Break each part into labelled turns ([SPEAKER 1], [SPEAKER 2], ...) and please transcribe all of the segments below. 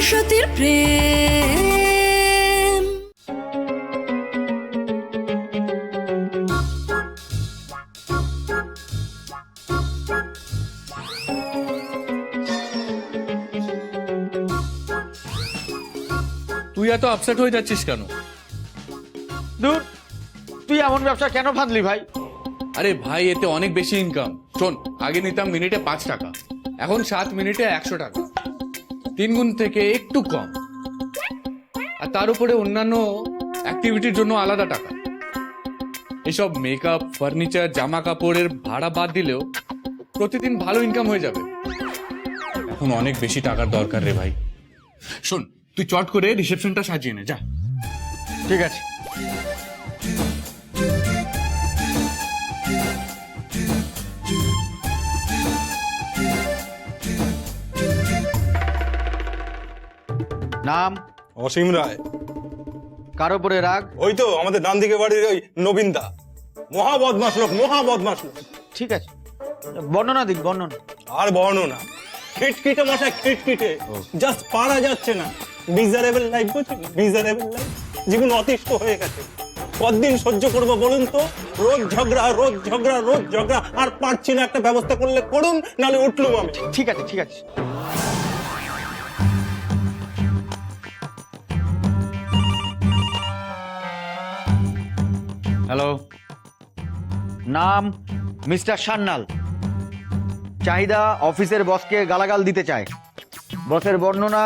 [SPEAKER 1] সরস্বতীর প্রেম।
[SPEAKER 2] তুই এত আপসেট হয়ে যাচ্ছিস কেন?
[SPEAKER 3] দূর, তুই এমন ব্যবসা কেন ফাঁদলি ভাই?
[SPEAKER 2] আরে ভাই, এতে অনেক বেশি ইনকাম। শোন, আগে নিতাম মিনিটে 5 টাকা, এখন 7 মিনিটে 100 টাকা, 3 গুণ থেকে একটু কম। আর তার উপরে অন্যান্য অ্যাক্টিভিটির জন্য আলাদা টাকা। এসব মেকআপ, ফার্নিচার, জামা কাপড়ের ভাড়া বাদ দিলেও প্রতিদিন ভালো ইনকাম হয়ে যাবে। এখন অনেক বেশি টাকার দরকার রে ভাই। শোন, তুই চট করে রিসেপশনটা সাজিয়ে নে, যা।
[SPEAKER 3] ঠিক আছে। নাম?
[SPEAKER 4] অসীম রায়।
[SPEAKER 3] কার উপরে রাগ?
[SPEAKER 4] ওই তো আমাদের ডান দিকে বাড়ির ওই নবীনদা, মহা বদমাস লোক, মহা বদমাস লোক।
[SPEAKER 3] ঠিক আছে, বর্ণনা দিক, বর্ণনা।
[SPEAKER 4] আর বর্ণনা, খিটখিটে মশাই, খিটখিটে, জাস্ট পারা যাচ্ছে না। মিজারেবল লাইফ, বুঝছেন? মিজারেবল লাইফ, জীবন অতিষ্ঠ হয়ে গেছে। কতদিন সহ্য করবো বলুন তো? রোজ ঝগড়া, রোজ ঝগড়া, রোজ ঝগড়া। আর পারছি না, একটা ব্যবস্থা করলে করুন, নাহলে উঠলুম আমি।
[SPEAKER 3] ঠিক আছে, ঠিক আছে। হ্যালো, নাম মিস্টার সান্যাল। চাহিদা, অফিসের বসকে গালাগাল দিতে চায়। বসের বর্ণনা,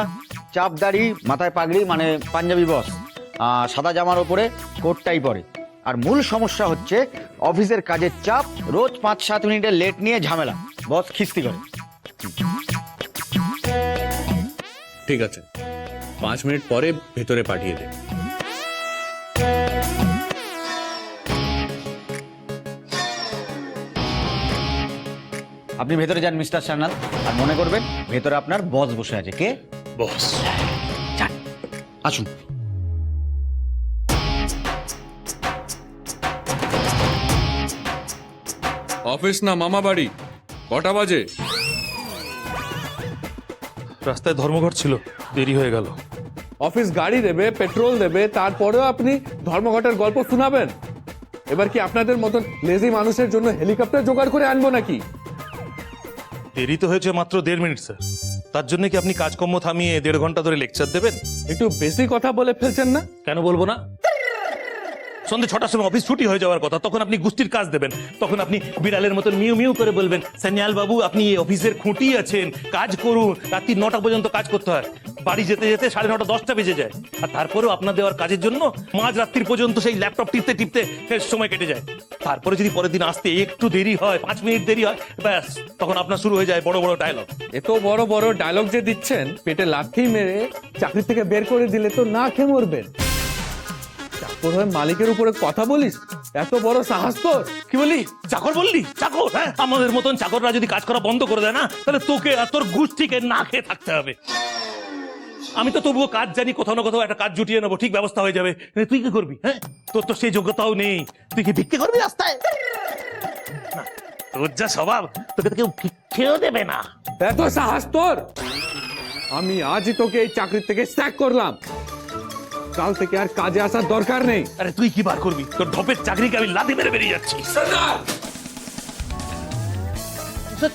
[SPEAKER 3] চাপদাড়ি, মাথায় পাগড়ি মানে পাঞ্জাবি বস, সাদা জামার ওপরে কোটটাই পরে। আর মূল সমস্যা হচ্ছে অফিসের কাজের চাপ, রোজ 5-7 মিনিটের লেট নিয়ে ঝামেলা, বস খিস্তি করে।
[SPEAKER 2] ঠিক আছে, 5 মিনিট পরে ভেতরে পাঠিয়ে দে।
[SPEAKER 3] আপনি ভেতরে যান মিস্টার সান্যাল, আর মনে করবেন ভেতরে আপনার বস বসে আছে। কে?
[SPEAKER 2] বস।
[SPEAKER 3] যান, আসুন।
[SPEAKER 2] অফিস না মামা বাড়ি? কটা বাজে?
[SPEAKER 5] রাস্তায় ধর্মঘট ছিল, দেরি হয়ে গেল।
[SPEAKER 2] অফিস গাড়ি দেবে, পেট্রোল দেবে, তারপরেও আপনি ধর্মঘটের গল্প শোনাবেন? এবার কি আপনাদের মতন লেজি মানুষের জন্য হেলিকপ্টার জোগাড় করে আনবো নাকি?
[SPEAKER 5] দেরি তো হয়েছে মাত্র 1.5 মিনিট স্যার, তার জন্য কি আপনি কাজকর্ম থামিয়ে 1.5 ঘন্টা ধরে লেকচার দেবেন?
[SPEAKER 2] একটু বেশি কথা বলে ফেলছেন না?
[SPEAKER 5] কেন বলবো না? সন্ধ্যে 6টার সময় অফিস ছুটি হয়ে যাওয়ার কথা, তখন আপনি গুষ্টির কাজ দেবেন। তখন আপনি বিড়ালের মতো মিউ মিউ করে বলবেন, সান্যাল বাবু আপনি এই অফিসের খুঁটি আছেন, কাজ করুন। রাত্রি 9টা পর্যন্ত কাজ করতে হয়, বাড়ি যেতে যেতে 9:30 10টা বেজে যায়। আর তারপরেও আপনার দেওয়ার কাজের জন্য মাঝ রাত্রির পর্যন্ত সেই ল্যাপটপ টিপতে টিপতে সময় কেটে যায়। তারপরে যদি পরের দিন আসতে একটু দেরি হয়, 5 মিনিট দেরি হয়, ব্যাস তখন আপনার শুরু হয়ে যায় বড় বড় ডায়লগ।
[SPEAKER 2] এত বড় বড় ডায়লগ যে দিচ্ছেন, পেটে লাথি মেরে চাকরি থেকে বের করে দিলে তো না খেয়ে মরবেন। চাকর হয়ে মালিকের উপরে কথা বলিস? এত বড় সাহস তোর!
[SPEAKER 5] কি বললি? চাকর বললি? চাকর? হ্যাঁ, আমাদের মতন চাকররা যদি কাজ করা বন্ধ করে দেয় না, তাহলে তোকে আর তোর গোষ্ঠীকে না খেয়ে থাকতে হবে। আমি তো তবুও কাজ জানি, কোথাও না কোথাও একটা কাজ জুটিয়ে নেবো, ঠিক ব্যবস্থা হয়ে যাবে। তুই কি করবি? হ্যাঁ, তোর তো সেই যোগ্যতাও নেই। তুই কি ভিক্ষে করবি রাস্তায়? না, তোর যা স্বভাব, তোকে তো কেউ ভিক্ষেও দেবে না।
[SPEAKER 2] এত সাহস তোর! আমি আজই তোকে এই চাকরি থেকে স্যাক করলাম। কাল থেকে আর কাজে আসার দরকার নেই।
[SPEAKER 5] আরে তুই কি বার করবি? তোর ঢপের চাকরিকে আমি লাথি মেরে বেরিয়ে যাচ্ছি।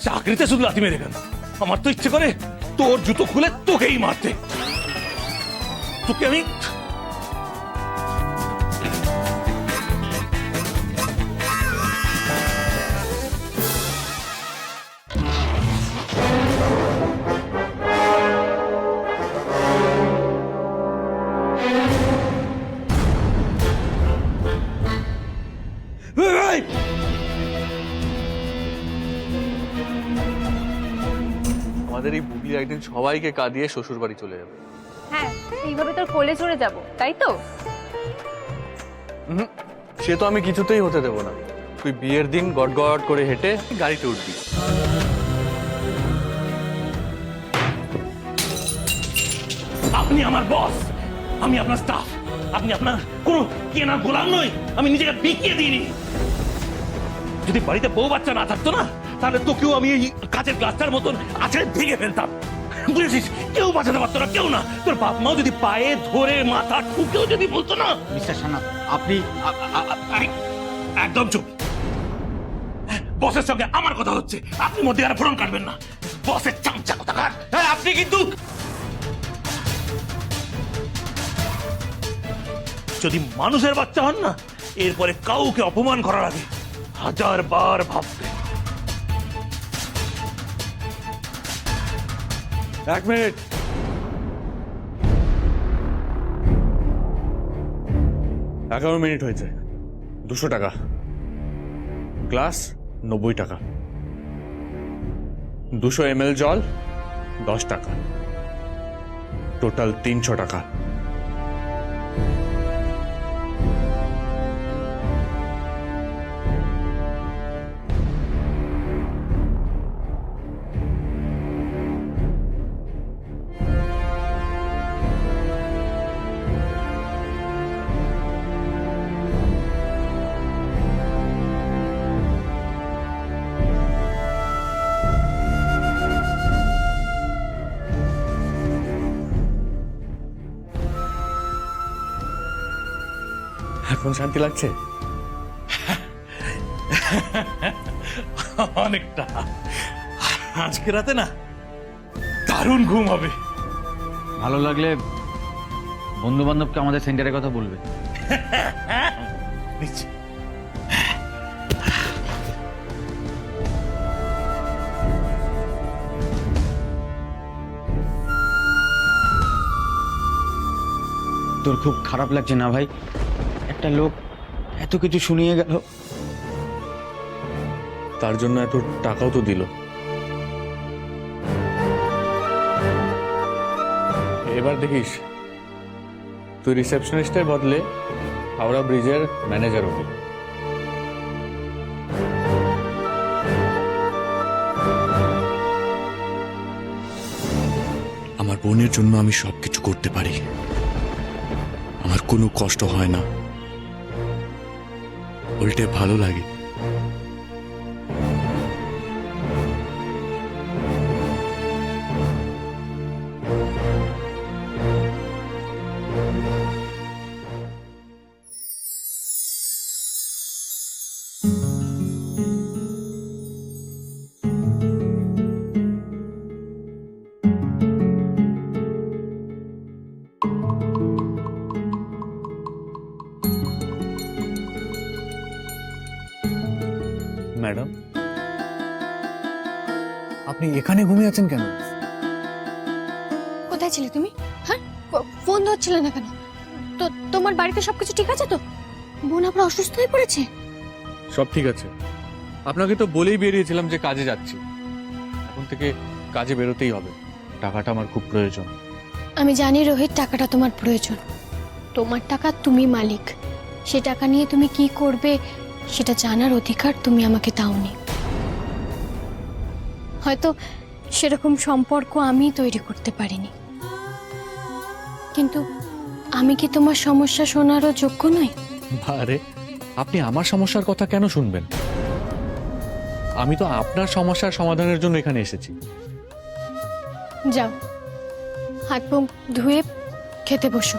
[SPEAKER 5] চাকরিতে শুধু লাথি মেরে কেন? আমার তো ইচ্ছে করে তোর জুতো খুলে তোকেই মারতে। তোকে আমি
[SPEAKER 2] আমাদের এই বুবলি একদিন সবাইকে কাঁদিয়ে শ্বশুর বাড়ি চলে যাবে।
[SPEAKER 6] হ্যাঁ, এইভাবে তোর কোলে চড়ে যাব, তাই তো?
[SPEAKER 2] সে তো আমি কিছুতেই হতে দেবো না। তুই বিয়ের দিন গট গট করে হেঁটে গাড়িতে উঠবি।
[SPEAKER 5] আপনি আমার বস, আমি আপনার স্টাফ। আপনি আপনার কোনো কেনা গোলাম নই। আমি নিজেকে বিকিয়ে দিইনি। যদি বাড়িতে বউ বাচ্চা না থাকতো না, তাহলে তোকেও আমি এই কাচের গ্লাসটার মতন আছে ভেঙে ফেলতাম। বুঝেছিস? কেউ বাঁচাতে পারতো না, কেউ না। তোর বাপ মাও যদি পায়ে ধরে মাথা ঠুকেও যদি বলতো না।
[SPEAKER 3] মিস্টার সান্যাল, আপনি
[SPEAKER 5] একদম চুপ। বসের সঙ্গে আমার কথা হচ্ছে, আপনি মধ্যে আর ফোন কাটবেন না। বসের চামচা কোথাকার। হ্যাঁ, আপনি কিন্তু যদি মানুষের বাচ্চা হন না, এরপরে কাউকে অপমান করার আগে 1000 বার ভাববেন।
[SPEAKER 2] 1 মিনিট। এগারো মিনিট হয়েছে। 200 টাকা। গ্লাস 90 টাকা। 200 ml জল 10 টাকা। টোটাল 300 টাকা। এখন শান্তি লাগছে?
[SPEAKER 5] অনেকটা। আজকে রাতে না দারুণ ঘুম হবে।
[SPEAKER 3] ভালো লাগলে বন্ধু বান্ধবকে আমাদের সেন্টারের কথা বলবে।
[SPEAKER 5] নিচ্ছি।
[SPEAKER 3] তোর খুব খারাপ লাগছে না ভাই? একটা লোক এত কিছু শুনিয়ে গেল।
[SPEAKER 2] তার জন্য এত টাকাও তো দিল। এবার দেখিস তুই রিসেপশনিস্টের বদলে হাওড়া ব্রিজের ম্যানেজার হবি। আমার বোনের জন্য আমি সবকিছু করতে পারি, আমার কোনো কষ্ট হয় না, উল্টে ভালো লাগে। ম্যাডাম, আপনি এখানে ঘুমিয়ে আছেন কেন?
[SPEAKER 1] কোথায় ছিলে তুমি? হ্যাঁ, ফোন ধরছিলে না কেন? তো তোমার বাড়িতে সবকিছু ঠিক আছে তো? বোন আপনার অসুস্থ হয়ে পড়েছে?
[SPEAKER 2] সব ঠিক আছে। আপনাকে তো বলেই বেরিয়েছিলাম যে কাজে যাচ্ছি। এখন থেকে কাজে বেরোতেই হবে। টাকাটা আমার খুব প্রয়োজন।
[SPEAKER 1] আমি জানি রোহিত, টাকাটা তোমার প্রয়োজন। তোমার টাকা, তুমি মালিক। সে টাকা নিয়ে তুমি কি করবে সেটা জানার অধিকার তুমি আমাকে দাওনি। হয়তো সেরকম সম্পর্ক আমি তৈরি করতে পারিনি, কিন্তু আমি কি তোমার সমস্যা শোনারও যোগ্য নই?
[SPEAKER 2] আরে, আপনি আমার সমস্যার কথা কেন শুনবেন? আমি তো আপনার সমস্যার সমাধানের জন্য এখানে এসেছি।
[SPEAKER 1] যাও, হাত মুখ ধুয়ে খেতে বসো।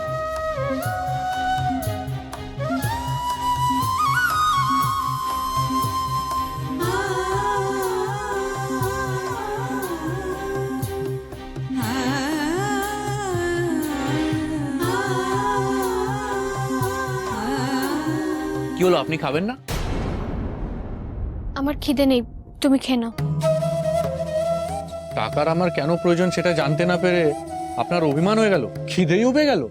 [SPEAKER 2] কি হলো, আপনি খাবেন না?
[SPEAKER 1] আমার খিদে নেই, তুমি খেয়ে নাও।
[SPEAKER 2] টাকার আমার কেন প্রয়োজন সেটা জানতে না পেরে আপনার অভিমান হয়ে গেল, খিদেই উবে গেল।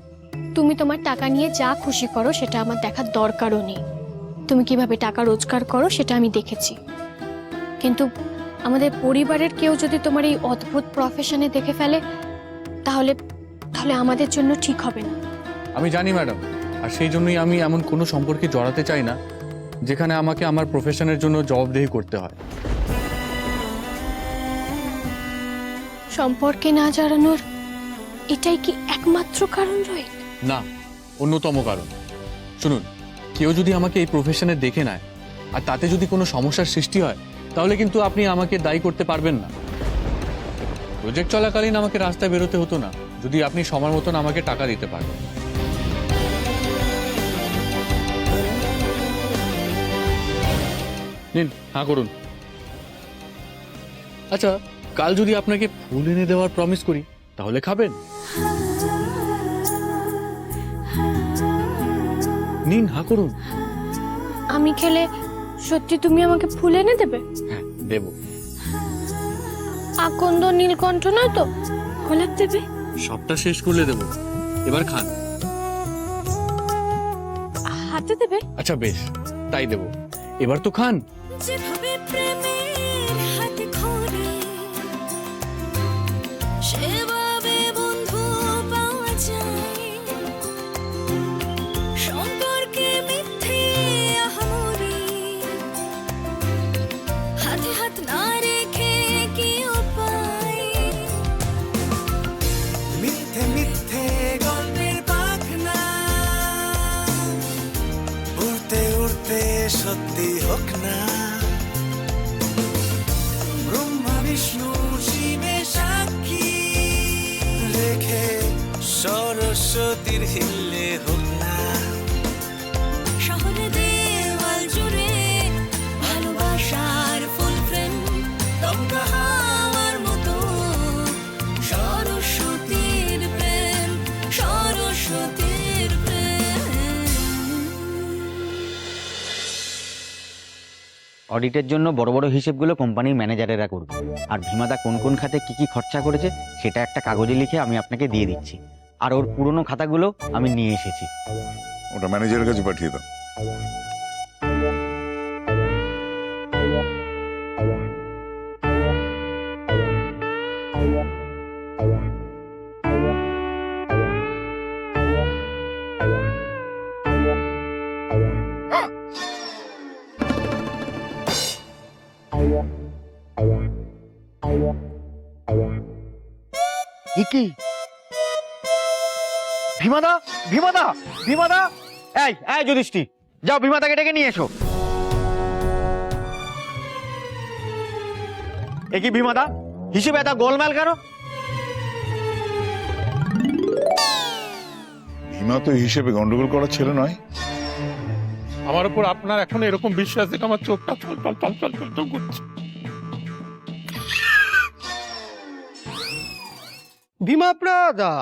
[SPEAKER 1] তুমি তোমার টাকা নিয়ে যা খুশি করো সেটা আমার দেখার দরকারও নেই। তুমি কিভাবে টাকা রোজগার করো সেটা আমি দেখেছি, কিন্তু আমাদের পরিবারের কেউ যদি তোমার এই অদ্ভুত প্রফেশনে দেখে ফেলে তাহলে তাহলে আমাদের জন্য ঠিক হবে না।
[SPEAKER 2] আমি জানি ম্যাডাম, আর সেই জন্যই আমি এমন কোনো সম্পর্কে জড়াতে চাই না যেখানে আমাকে আমার প্রফেশনের জন্য জবাবদিহি করতে হয়।
[SPEAKER 1] সম্পর্কে না জড়ানোর এটাই কি একমাত্র কারণ রয়েছে?
[SPEAKER 2] না, অন্যতম কারণ। শুনুন, কেউ যদি আমাকে এই প্রফেশনে দেখে নেয় আর তাতে যদি কোনো সমস্যার সৃষ্টি হয় তাহলে কিন্তু আপনি আমাকে দায়ী করতে পারবেন না। প্রজেক্ট চলাকালীন আমাকে রাস্তায় বেরোতে হতো না, যদি আপনি সময় মতন আমাকে টাকা দিতে পারবেন। নিন, হ্যাঁ করুন। আচ্ছা, কাল যদি আপনাকে ফুল এনে দেওয়ার প্রমিস করি তাহলে খাবেন? নিন, হ্যাঁ করুন।
[SPEAKER 1] আমি খেলে সত্যি তুমি আমাকে ফুল এনে দেবে?
[SPEAKER 2] হ্যাঁ, দেব।
[SPEAKER 1] আকন্দ নীলকণ্ঠ নয় তো? গোলাপ দেবে?
[SPEAKER 2] সবটা শেষ করলে দেব। এবার খান।
[SPEAKER 1] হাতে দেবে?
[SPEAKER 2] আচ্ছা বেশ, তাই দেব। এবার তো খান।
[SPEAKER 7] যেভাবে প্রেমের হাত খোলে সেভাবে বন্ধু পাওয়া যায়, সম্পর্কে মিথ্যে আহামরি হাতে হাত না রেখে কি উপায়, মিথ্যে মিথ্যে গল্পের পাখনা উড়তে উড়তে সত্যি হোক না, ব্রহ্মা বিষ্ণু শিবে সাক্ষী রেখে সরস্বতীর হিল্লে হোক না, শহরে দেওয়াল জুড়ে ভালোবাসার ফুল প্রেম তোমরা হওয়ার মতো, সরস্বতীর প্রেম, সরস্বতীর প্রেম।
[SPEAKER 3] অডিটের জন্য বড় বড় হিসেবগুলো কোম্পানির ম্যানেজারেরা করবে, আর ভীমাদা কোন কোন খাতে কি কি খরচা করেছে সেটা একটা কাগজে লিখে আমি আপনাকে দিয়ে দিচ্ছি। আর ওর পুরনো খাতাগুলো আমি নিয়ে এসেছি।
[SPEAKER 8] ওটা ম্যানেজারের কাছে পাঠিয়ে দাও।
[SPEAKER 3] কি ভীমাদা, ভীমাদা, ভীমাদা! এই এই যুধিষ্ঠির, যাও ভীমাদাকে ডেকে নিয়ে এসো। এ কি ভীমাদা, হিসেবে এত গোলমাল কেন?
[SPEAKER 8] ভীমা তো হিসেবে গন্ডগোল করার ছেলে নয়।
[SPEAKER 5] আমার উপর আপনার এখন এরকম বিশ্বাস দেখে আমার চোখটা চল করছে।
[SPEAKER 9] Bhima brother,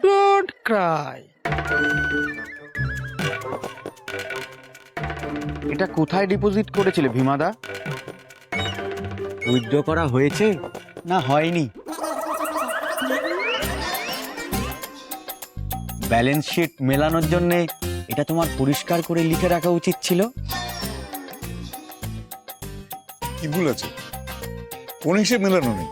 [SPEAKER 9] don't cry.
[SPEAKER 3] এটা কোথায় ডিপোজিট করেছিলে ভীমাদা? উইথড্র করা হয়েছে না হয়নি? ব্যালেন্স শিট মেলানোর জন্য এটা তোমার পরিষ্কার করে লিখে রাখা উচিত ছিল।
[SPEAKER 8] কি ভুল আছে? কোন হিসেব মেলানো নেই?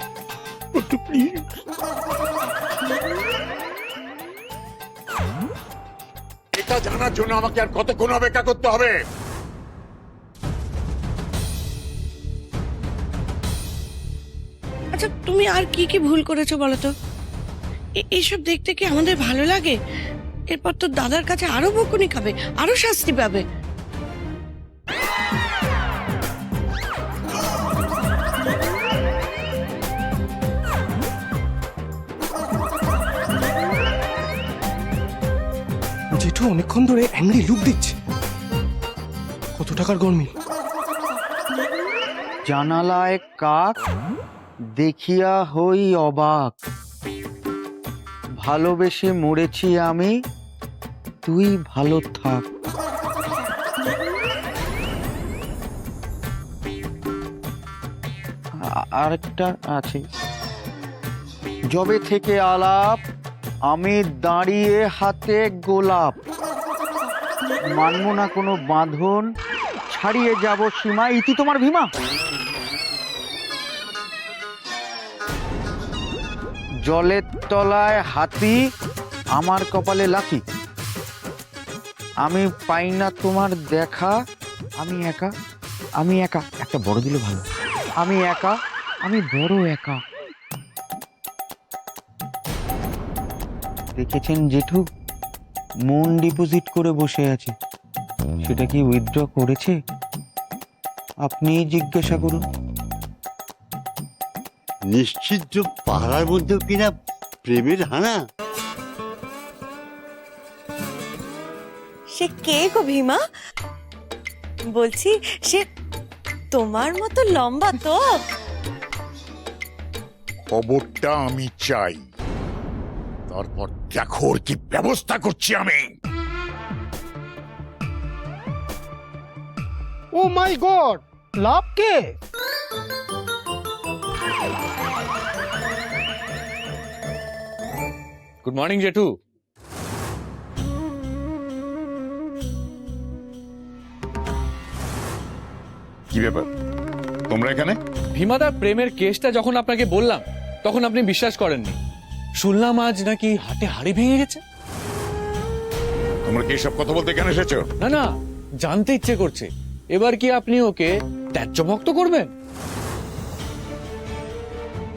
[SPEAKER 10] এটা জানার জন্য আমাকে আর কতক্ষণ অপেক্ষা করতে হবে?
[SPEAKER 11] আচ্ছা, তুমি আর কি কি ভুল করেছো বলো তো? এইসব দেখতে কি আমাদের ভালো লাগে? এরপর তো দাদার কাছে আরো বকুনি খাবে, আরো শাস্তি পাবে।
[SPEAKER 9] জেঠু অনেকক্ষণ ধরে অ্যাংরি লুক দিচ্ছে। কত টাকার গরমিল?
[SPEAKER 3] জানালায় কাক দেখিয়া হই অবাক, ভালোবেসে মরেছি আমি, তুই ভালো থাক। আরেকটা আছে, যবে থেকে আলাপ আমি দাঁড়িয়ে হাতে গোলাপ, মানব না কোনো বাঁধন, ছাড়িয়ে যাব সীমা। ইতি তোমার ভীমা। জলের তলায় হাতি, আমার কপালে লাথি, আমি পাই না তোমার দেখা, আমি একা, আমি একা। একটা বড় দিলে ভালো। আমি একা, আমি বড় একা। দেখেছেন জেঠু, মন ডিপোজিট করে বসে আছে, সেটা কি উইথড্র করেছে? আপনিই জিজ্ঞাসা করুন।
[SPEAKER 10] নিশ্চিত পাড়ার মধ্যেও কিনা প্রেমের হানা।
[SPEAKER 11] সে কে গো ভীমা? বলছি সে তোমার মতো লম্বা তো?
[SPEAKER 10] খবরটা আমি চাই, তারপর দেখো ওর কি ব্যবস্থা করছি আমি।
[SPEAKER 9] ও মাই গড, লাভ কে?
[SPEAKER 2] গুড মর্নিং জেঠু।
[SPEAKER 10] কি ব্যাপার তোমরা এখানে?
[SPEAKER 2] ভীমাদার প্রেমের কেসটা যখন আপনাকে বললাম তখন আপনি বিশ্বাস করেননি। শুনলাম আজ নাকি হাটে হাড়ি ভেঙে গেছে।
[SPEAKER 10] তোমরা কি এসব কথা বলতে কেন এসেছো?
[SPEAKER 2] না না, জানতে ইচ্ছে করছে এবার কি আপনি ওকে ত্যায্যমুক্ত করবেন?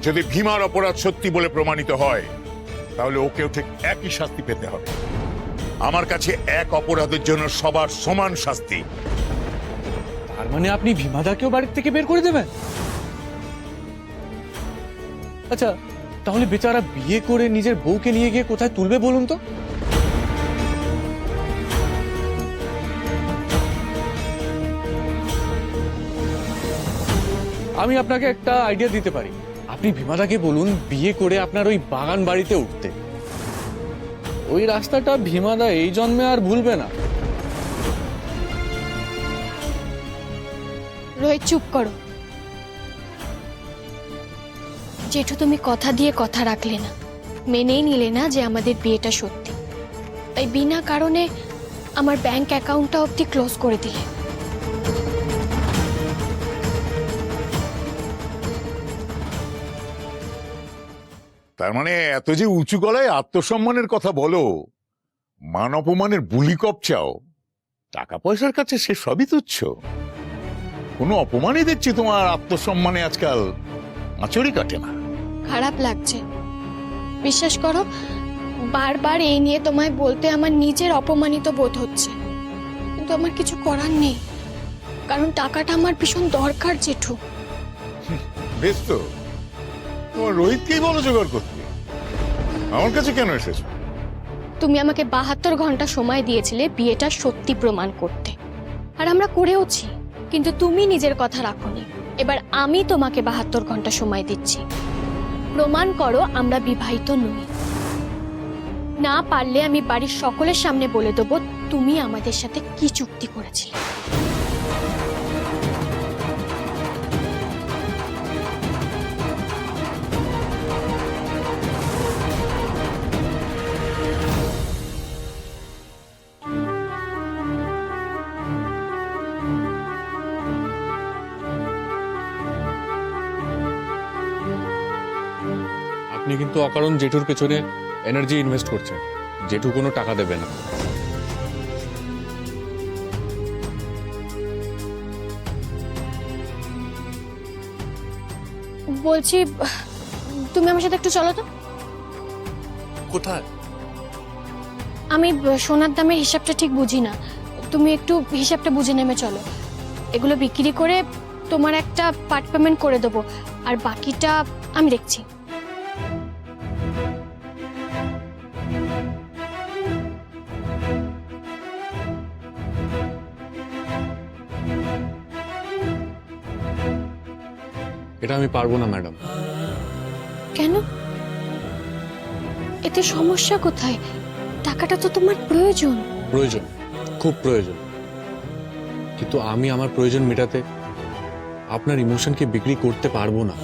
[SPEAKER 10] যদি ভীমার অপরাধ সত্যি বলে প্রমাণিত হয় তাহলে ওকেও ঠিক একই শাস্তি পেতে হবে। আমার কাছে এক অপরাধের জন্য সবার সমান শাস্তি।
[SPEAKER 2] তার মানে আপনি ভীমাদাকেও বাড়ির থেকে বের করে দেবেন? আচ্ছা, তাহলে বেচারা বিয়ে করে নিজের বউকে নিয়ে গিয়ে কোথায় তুলবে বলুন তো? আমি আপনাকে একটা আইডিয়া দিতে পারি। আপনি ভীমাদাকে বলুন বিয়ে করে আপনার ওই বাগান বাড়িতে উঠতে। ওই রাস্তাটা ভীমাদা এই জন্মে আর ভুলবে না।
[SPEAKER 1] রোহিত চুপ করো। জেঠু তুমি কথা দিয়ে কথা রাখলে না, মেনেই নিলে না যে আমাদের বিয়েটা সত্যি, তাই বিনা কারণে আমার ব্যাংক অ্যাকাউন্টটা অবধি ক্লোজ করে দিলে।
[SPEAKER 10] তার মানে এত যে উঁচু গলায় আত্মসম্মানের কথা বলো, মান অপমানের বুলি কপচাও, টাকা পয়সার কাছে সে সবই তুচ্ছ। কোনো অপমানই দেখছি তোমার আত্মসম্মানে আজকাল আঁচড়ই কাটে না।
[SPEAKER 1] খারাপ লাগছে, বিশ্বাস করো। বারবার এই নিয়ে তোমায় বলতে আমার নিজের অপমানিত বোধ হচ্ছে, কিন্তু আমার কিছু করার নেই, কারণ টাকাটা আমার ভীষণ দরকার জেঠু।
[SPEAKER 10] বেশ তো, তোমার রোহিতকেই বলো জোগাড় করতে, আমার কাছে কেন এসেছো?
[SPEAKER 1] তুমি আমাকে 72 ঘন্টা সময় দিয়েছিলে বিয়েটা সত্যি প্রমাণ করতে, আর আমরা করেওছি, কিন্তু তুমি নিজের কথা রাখোনি। এবার আমি তোমাকে 72 ঘন্টা সময় দিচ্ছি, প্রমাণ করো আমরা বিবাহিত নই। না পারলে আমি বাড়ির সকলের সামনে বলে দেবো তুমি আমাদের সাথে কি চুক্তি করেছিলে।
[SPEAKER 2] আপনি কিন্তু অকারণ জেঠুর পেছনে এনার্জি ইনভেস্ট করছেন। জেঠু কোনো টাকা দেবে না।
[SPEAKER 1] বলছি তুমি আমার সাথে একটু চলো তো।
[SPEAKER 2] কোথায়?
[SPEAKER 1] আমি সোনার দামের হিসাবটা ঠিক বুঝি না, তুমি একটু হিসাবটা বুঝে নেমে চলো। এগুলো বিক্রি করে তোমার একটা পার্ট পেমেন্ট করে দেবো, আর বাকিটা আমি দেখছি।
[SPEAKER 2] এটা আমি পারবো না ম্যাডাম।
[SPEAKER 1] কেন? এতে সমস্যা কোথায়? টাকাটা তো তোমার প্রয়োজন।
[SPEAKER 2] প্রয়োজন, খুব প্রয়োজন, কিন্তু আমি আমার প্রয়োজন মেটাতে আপনার ইমোশনকে বিক্রি করতে পারবো না।